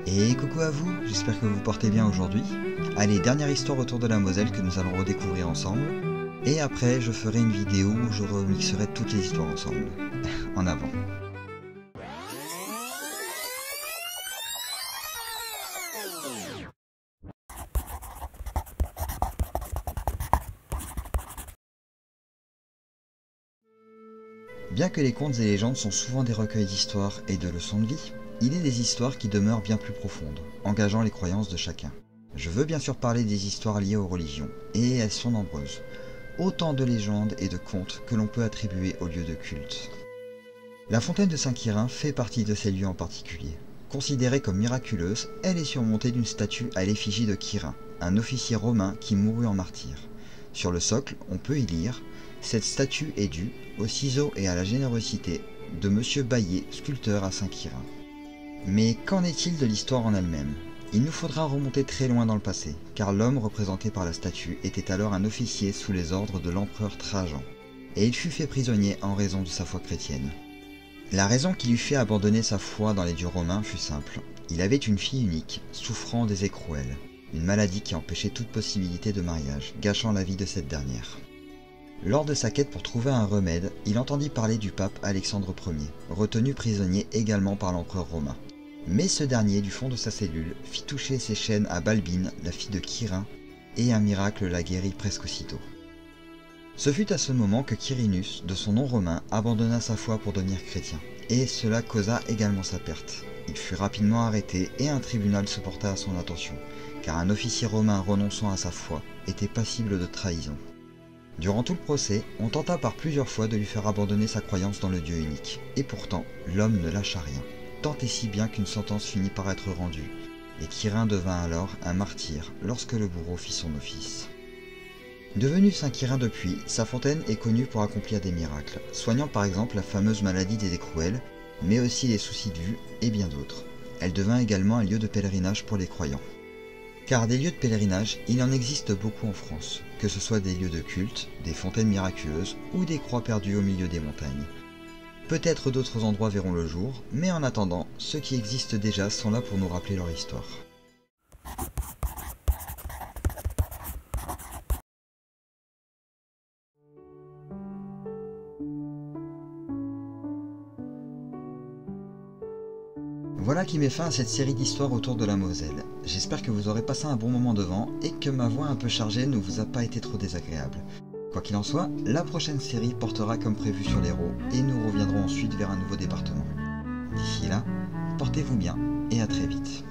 Et coucou à vous, j'espère que vous portez bien aujourd'hui. Allez, dernière histoire autour de la Moselle que nous allons redécouvrir ensemble. Et après, je ferai une vidéo où je remixerai toutes les histoires ensemble. En avant. Bien que les contes et légendes sont souvent des recueils d'histoires et de leçons de vie, il est des histoires qui demeurent bien plus profondes, engageant les croyances de chacun. Je veux bien sûr parler des histoires liées aux religions, et elles sont nombreuses. Autant de légendes et de contes que l'on peut attribuer aux lieux de culte. La fontaine de Saint-Quirin fait partie de ces lieux en particulier. Considérée comme miraculeuse, elle est surmontée d'une statue à l'effigie de Quirin, un officier romain qui mourut en martyr. Sur le socle, on peut y lire « Cette statue est due aux ciseaux et à la générosité de Monsieur Baillet, sculpteur à Saint-Quirin ». Mais qu'en est-il de l'histoire en elle-même ? Il nous faudra remonter très loin dans le passé, car l'homme représenté par la statue était alors un officier sous les ordres de l'empereur Trajan, et il fut fait prisonnier en raison de sa foi chrétienne. La raison qui lui fit abandonner sa foi dans les dieux romains fut simple. Il avait une fille unique, souffrant des écrouelles, une maladie qui empêchait toute possibilité de mariage, gâchant la vie de cette dernière. Lors de sa quête pour trouver un remède, il entendit parler du pape Alexandre Ier, retenu prisonnier également par l'empereur romain. Mais ce dernier, du fond de sa cellule, fit toucher ses chaînes à Balbine, la fille de Quirin, et un miracle la guérit presque aussitôt. Ce fut à ce moment que Quirinus, de son nom romain, abandonna sa foi pour devenir chrétien, et cela causa également sa perte. Il fut rapidement arrêté et un tribunal se porta à son attention, car un officier romain renonçant à sa foi était passible de trahison. Durant tout le procès, on tenta par plusieurs fois de lui faire abandonner sa croyance dans le Dieu unique, et pourtant, l'homme ne lâcha rien. Tant et si bien qu'une sentence finit par être rendue, et Quirin devint alors un martyr lorsque le bourreau fit son office. Devenu Saint Quirin depuis, sa fontaine est connue pour accomplir des miracles, soignant par exemple la fameuse maladie des écrouelles, mais aussi les soucis de vue et bien d'autres. Elle devint également un lieu de pèlerinage pour les croyants. Car des lieux de pèlerinage, il en existe beaucoup en France, que ce soit des lieux de culte, des fontaines miraculeuses ou des croix perdues au milieu des montagnes. Peut-être d'autres endroits verront le jour, mais en attendant, ceux qui existent déjà sont là pour nous rappeler leur histoire. Voilà qui met fin à cette série d'histoires autour de la Moselle. J'espère que vous aurez passé un bon moment devant et que ma voix un peu chargée ne vous a pas été trop désagréable. Quoi qu'il en soit, la prochaine série portera comme prévu sur l'Hérault et nous reviendrons ensuite vers un nouveau département. D'ici là, portez-vous bien et à très vite.